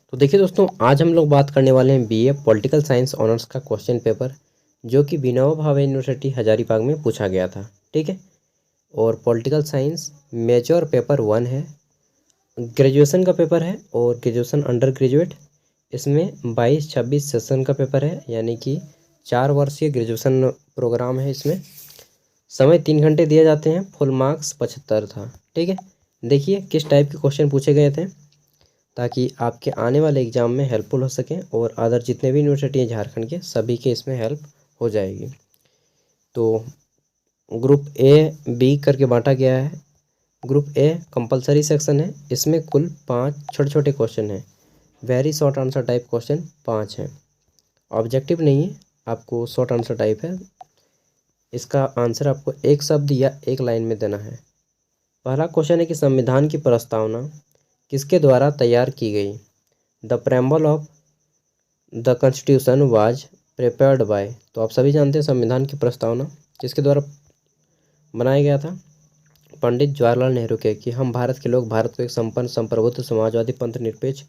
तो देखिए दोस्तों, आज हम लोग बात करने वाले हैं बीए पॉलिटिकल साइंस ऑनर्स का क्वेश्चन पेपर, जो कि विनोबा भावे यूनिवर्सिटी हजारीबाग में पूछा गया था। ठीक है, और पॉलिटिकल साइंस मेजर पेपर 1 है, ग्रेजुएशन का पेपर है और ग्रेजुएशन अंडर ग्रेजुएट। इसमें 22-26 सेशन का पेपर है, यानी कि 4 वर्षीय ग्रेजुएशन प्रोग्राम है। इसमें समय 3 घंटे दिए जाते हैं, फुल मार्क्स 75 था। ठीक है, देखिए किस टाइप के क्वेश्चन पूछे गए थे, ताकि आपके आने वाले एग्ज़ाम में हेल्पफुल हो सकें, और अदर जितने भी यूनिवर्सिटी हैं झारखंड के, सभी के इसमें हेल्प हो जाएगी। तो ग्रुप ए बी करके बांटा गया है। ग्रुप ए कंपलसरी सेक्शन है, इसमें कुल 5 छोटे छोटे क्वेश्चन हैं। Very short answer type question 5 हैं, ऑब्जेक्टिव नहीं है, आपको शॉर्ट आंसर टाइप है। इसका आंसर आपको एक शब्द या एक लाइन में देना है। पहला क्वेश्चन है कि संविधान की प्रस्तावना किसके द्वारा तैयार की गई? The preamble of the constitution was prepared by. तो आप सभी जानते हैं संविधान की प्रस्तावना किसके द्वारा बनाया गया था? पंडित जवाहरलाल नेहरू के, कि हम भारत के लोग भारत को एक संपन्न, संप्रभुत्व, समाजवादी, पंथ निरपेक्ष,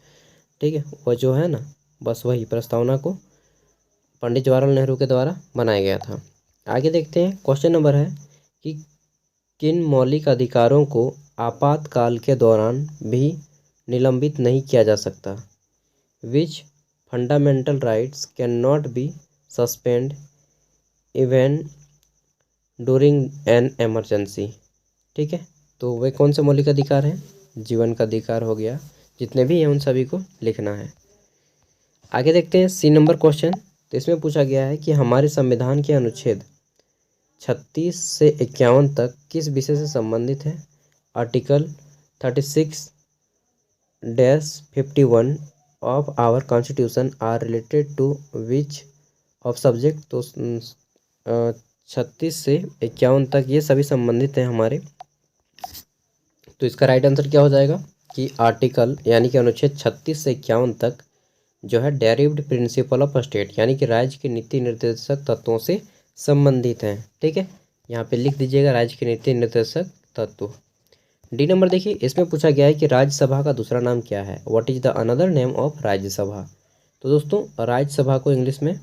ठीक है, वो जो है ना, बस वही प्रस्तावना को पंडित जवाहरलाल नेहरू के द्वारा बनाया गया था। आगे देखते हैं, क्वेश्चन नंबर है कि किन मौलिक अधिकारों को आपातकाल के दौरान भी निलंबित नहीं किया जा सकता? Which fundamental rights can not be suspend even during an emergency. ठीक है, तो वे कौन से मौलिक अधिकार हैं? जीवन का अधिकार हो गया, जितने भी हैं उन सभी को लिखना है। आगे देखते हैं सी नंबर क्वेश्चन। तो इसमें पूछा गया है कि हमारे संविधान के अनुच्छेद 36 से 51 तक किस विषय से संबंधित है? Article 36-51 of our constitution are related to which of subject. तो 36 से 51 तक ये सभी संबंधित हैं हमारे। तो इसका राइट आंसर क्या हो जाएगा कि आर्टिकल यानी कि अनुच्छेद 36 से 51 तक जो है डेरिव्ड प्रिंसिपल ऑफ स्टेट, यानी कि राज्य के नीति निर्देशक तत्वों से संबंधित हैं। ठीक है, यहाँ पे लिख दीजिएगा राज्य के नीति निर्देशक तत्व। डी नंबर देखिए, इसमें पूछा गया है कि राज्यसभा का दूसरा नाम क्या है? What is the another name of Rajya Sabha? तो दोस्तों, राज्यसभा को इंग्लिश में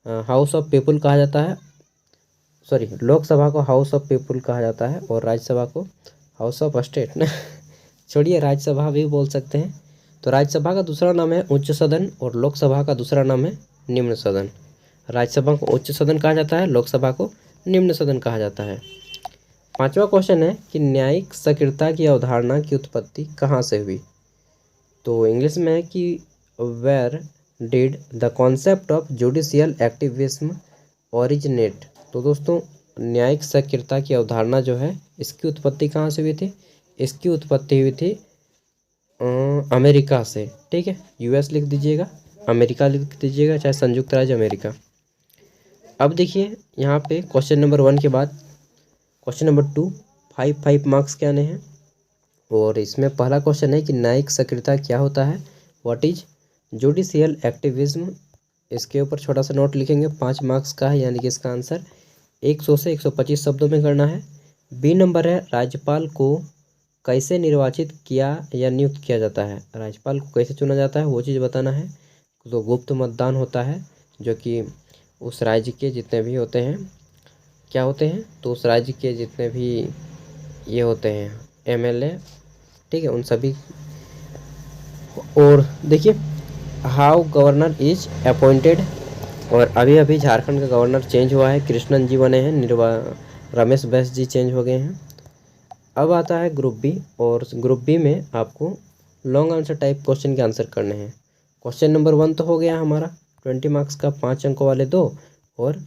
हाउस ऑफ पीपुल कहा जाता है, सॉरी, लोकसभा को हाउस ऑफ पीपुल कहा जाता है, और राज्यसभा को हाउस ऑफ स्टेट ना छोड़िए, राज्यसभा भी बोल सकते हैं। तो राज्यसभा का दूसरा नाम है उच्च सदन, और लोकसभा का दूसरा नाम है निम्न सदन। राज्यसभा को उच्च सदन कहा जाता है, लोकसभा को निम्न सदन कहा जाता है। पांचवा क्वेश्चन है कि न्यायिक सक्रियता की अवधारणा की उत्पत्ति कहाँ से हुई? तो इंग्लिश में है कि where did the concept of judicial activism originate. तो दोस्तों, न्यायिक सक्रियता की अवधारणा जो है, इसकी उत्पत्ति कहाँ से हुई थी? इसकी उत्पत्ति हुई थी अमेरिका से। ठीक है, यूएस लिख दीजिएगा, अमेरिका लिख दीजिएगा, चाहे संयुक्त राज्य अमेरिका। अब देखिए यहाँ पे क्वेश्चन नंबर 1 के बाद क्वेश्चन नंबर 2, 5 मार्क्स के आने हैं। और इसमें पहला क्वेश्चन है कि न्यायिक सक्रियता क्या होता है? What is judicial activism? इसके ऊपर छोटा सा नोट लिखेंगे, 5 मार्क्स का है, यानी कि इसका आंसर 100 से 125 शब्दों में करना है। बी नंबर है राज्यपाल को कैसे निर्वाचित किया या नियुक्त किया जाता है? राज्यपाल को कैसे चुना जाता है वो चीज़ बताना है। तो गुप्त मतदान होता है, जो कि उस राज्य के जितने भी होते हैं, क्या होते हैं, तो उस राज्य के जितने भी ये होते हैं एमएलए, ठीक है, उन सभी। और देखिए, हाउ गवर्नर इज अपॉइंटेड, और अभी अभी झारखंड का गवर्नर चेंज हुआ है, कृष्णन जी बने हैं, रमेश बैस जी चेंज हो गए हैं। अब आता है ग्रुप बी, और ग्रुप बी में आपको लॉन्ग आंसर टाइप क्वेश्चन के आंसर करने हैं। क्वेश्चन नंबर 1 तो हो गया हमारा 20 मार्क्स का, 5 अंकों वाले 2, और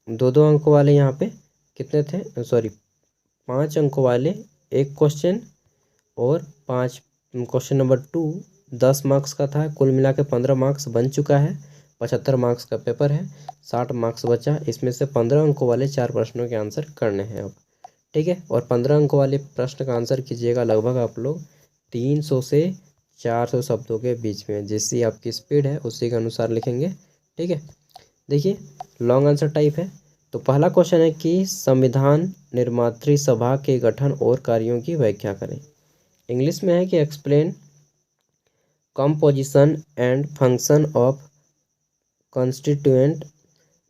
2-2 अंकों वाले यहाँ पे कितने थे, सॉरी, 5 अंकों वाले एक क्वेश्चन, और 5 क्वेश्चन नंबर 2 10 मार्क्स का था, कुल मिला के 15 मार्क्स बन चुका है। 75 मार्क्स का पेपर है, 60 मार्क्स बचा, इसमें से 15 अंकों वाले 4 प्रश्नों के आंसर करने हैं अब। ठीक है, और 15 अंकों वाले प्रश्न का आंसर कीजिएगा लगभग आप लोग 300 से 400 शब्दों के बीच में, जैसी आपकी स्पीड है उसी के अनुसार लिखेंगे। ठीक है, देखिए लॉन्ग आंसर टाइप है। तो पहला क्वेश्चन है कि संविधान निर्मात्री सभा के गठन और कार्यों की व्याख्या करें। इंग्लिश में है कि explain composition and function of constituent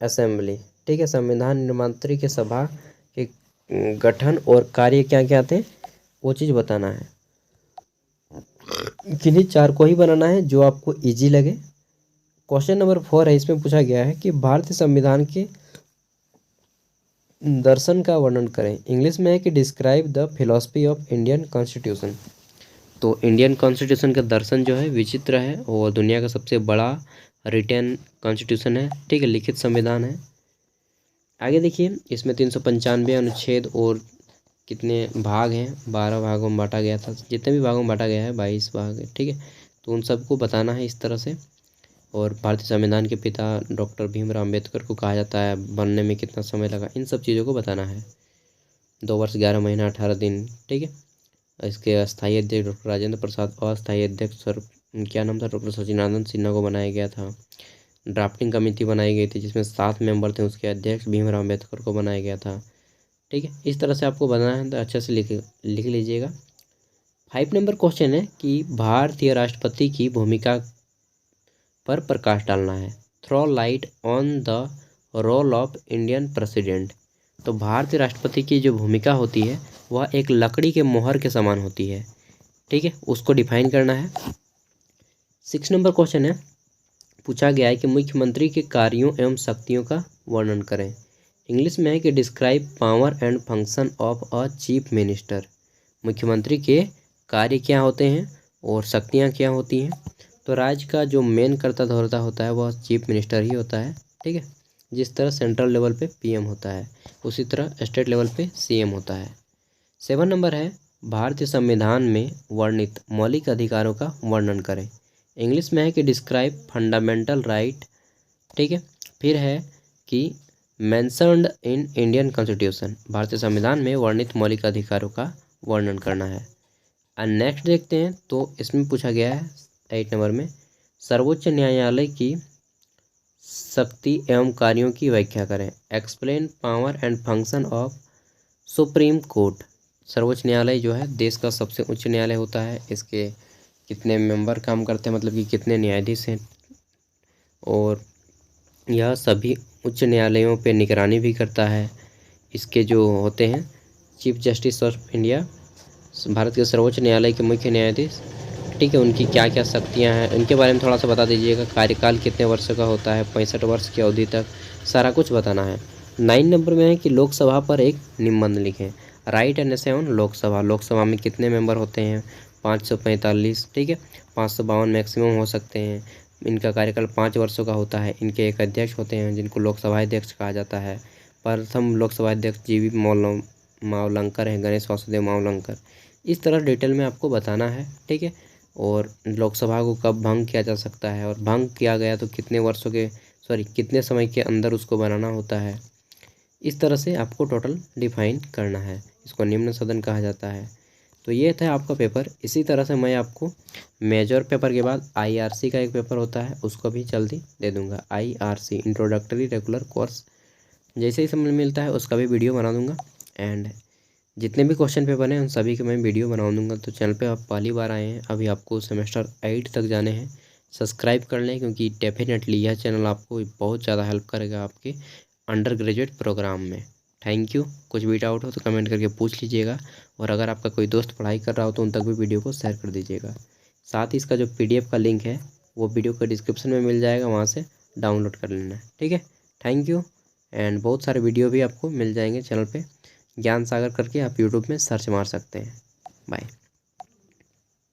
assembly. ठीक है, संविधान निर्मात्री के सभा के गठन और कार्य क्या क्या थे वो चीज़ बताना है। किन्हीं चार को ही बनाना है जो आपको इजी लगे। क्वेश्चन नंबर 4 है, इसमें पूछा गया है कि भारतीय संविधान के दर्शन का वर्णन करें। इंग्लिश में है कि describe the philosophy of Indian constitution. तो इंडियन कॉन्स्टिट्यूशन का दर्शन जो है विचित्र है और दुनिया का सबसे बड़ा रिटन कॉन्स्टिट्यूशन है। ठीक है, लिखित संविधान है। आगे देखिए, इसमें 395 अनुच्छेद और कितने भाग हैं, 12 भागों में बांटा गया था। जितने भी भागों में बांटा गया है 22 भाग है। ठीक है, तो उन सबको बताना है इस तरह से। और भारतीय संविधान के पिता डॉक्टर भीमराव अम्बेडकर को कहा जाता है, बनने में कितना समय लगा, इन सब चीज़ों को बताना है। 2 वर्ष 11 महीना 18 दिन। ठीक है, इसके अस्थायी अध्यक्ष डॉक्टर राजेंद्र प्रसाद, अस्थायी अध्यक्ष सर क्या नाम था, डॉक्टर सचिदानंद सिन्हा को बनाया गया था। ड्राफ्टिंग कमेटी बनाई गई थी जिसमें 7 मेंबर थे, उसके अध्यक्ष भीमराव अम्बेडकर को बनाया गया था। ठीक है, इस तरह से आपको बनाना है, तो अच्छे से लिख लीजिएगा। 5 नंबर क्वेश्चन है कि भारतीय राष्ट्रपति की भूमिका पर प्रकाश डालना है। Throw light on the role of Indian president. तो भारतीय राष्ट्रपति की जो भूमिका होती है वह एक लकड़ी के मोहर के समान होती है। ठीक है, उसको डिफाइन करना है। 6 नंबर क्वेश्चन है, पूछा गया है कि मुख्यमंत्री के कार्यों एवं शक्तियों का वर्णन करें। इंग्लिश में है कि describe power and function of a chief minister. मुख्यमंत्री के कार्य क्या होते हैं और शक्तियाँ क्या होती हैं। तो राज्य का जो मेन कर्ता धर्ता होता है वह चीफ मिनिस्टर ही होता है। ठीक है, जिस तरह सेंट्रल लेवल पे पीएम होता है उसी तरह स्टेट लेवल पे सीएम होता है। 7 नंबर है, भारतीय संविधान में वर्णित मौलिक अधिकारों का वर्णन करें। इंग्लिश में है कि डिस्क्राइब फंडामेंटल राइट। ठीक है, फिर है कि मेंशन्ड इन इंडियन कॉन्स्टिट्यूशन। भारतीय संविधान में वर्णित मौलिक अधिकारों का वर्णन करना है। और नेक्स्ट देखते हैं, तो इसमें पूछा गया है 8 नंबर में, सर्वोच्च न्यायालय की शक्ति एवं कार्यों की व्याख्या करें। Explain power and function of supreme court. सर्वोच्च न्यायालय जो है देश का सबसे उच्च न्यायालय होता है। इसके कितने मेंबर काम करते हैं, मतलब कि कितने न्यायाधीश हैं, और यह सभी उच्च न्यायालयों पे निगरानी भी करता है। इसके जो होते हैं chief justice of India, Bharat के सर्वोच्च न्यायालय के मुख्य न्यायाधीश। ठीक है, उनकी क्या क्या शक्तियां हैं इनके बारे में थोड़ा सा बता दीजिएगा। कार्यकाल कितने वर्षों का होता है, 65 वर्ष की अवधि तक, सारा कुछ बताना है। 9 नंबर में है कि लोकसभा पर एक निबंध लिखें। Right and essay on Lok Sabha. Lok Sabha में कितने मेंबर होते हैं, 545। ठीक है, 552 मैक्सिमम हो सकते हैं। इनका कार्यकाल 5 वर्षों का होता है। इनके एक अध्यक्ष होते हैं जिनको लोकसभा अध्यक्ष कहा जाता है। प्रथम लोकसभा अध्यक्ष जीवी मावलंकर हैं, गणेश वासुदेव मावलंकर। इस तरह डिटेल में आपको बताना है। ठीक है, और लोकसभा को कब भंग किया जा सकता है, और भंग किया गया तो कितने समय के अंदर उसको बनाना होता है। इस तरह से आपको टोटल डिफाइन करना है। इसको निम्न सदन कहा जाता है। तो ये था आपका पेपर। इसी तरह से मैं आपको मेजर पेपर के बाद IRC का एक पेपर होता है उसको भी जल्दी दे दूंगा। IRC इंट्रोडक्टरी रेगुलर कोर्स, जैसे ही समय मिलता है उसका भी वीडियो बना दूंगा। एंड जितने भी क्वेश्चन पेपर हैं उन सभी के मैं वीडियो बना दूंगा। तो चैनल पे आप पहली बार आए हैं, अभी आपको सेमेस्टर 8 तक जाने हैं, सब्सक्राइब कर लें, क्योंकि डेफिनेटली यह चैनल आपको बहुत ज़्यादा हेल्प करेगा आपके अंडर ग्रेजुएट प्रोग्राम में। Thank you. कुछ भी डाउट हो तो कमेंट करके पूछ लीजिएगा, और अगर आपका कोई दोस्त पढ़ाई कर रहा हो तो उन तक भी वीडियो को शेयर कर दीजिएगा। साथ ही इसका जो PDF का लिंक है वो वीडियो के डिस्क्रिप्शन में मिल जाएगा, वहाँ से डाउनलोड कर लेना है। ठीक है, थैंक यू। एंड बहुत सारे वीडियो भी आपको मिल जाएंगे चैनल पे, ज्ञान सागर करके आप यूट्यूब में सर्च मार सकते हैं। बाय।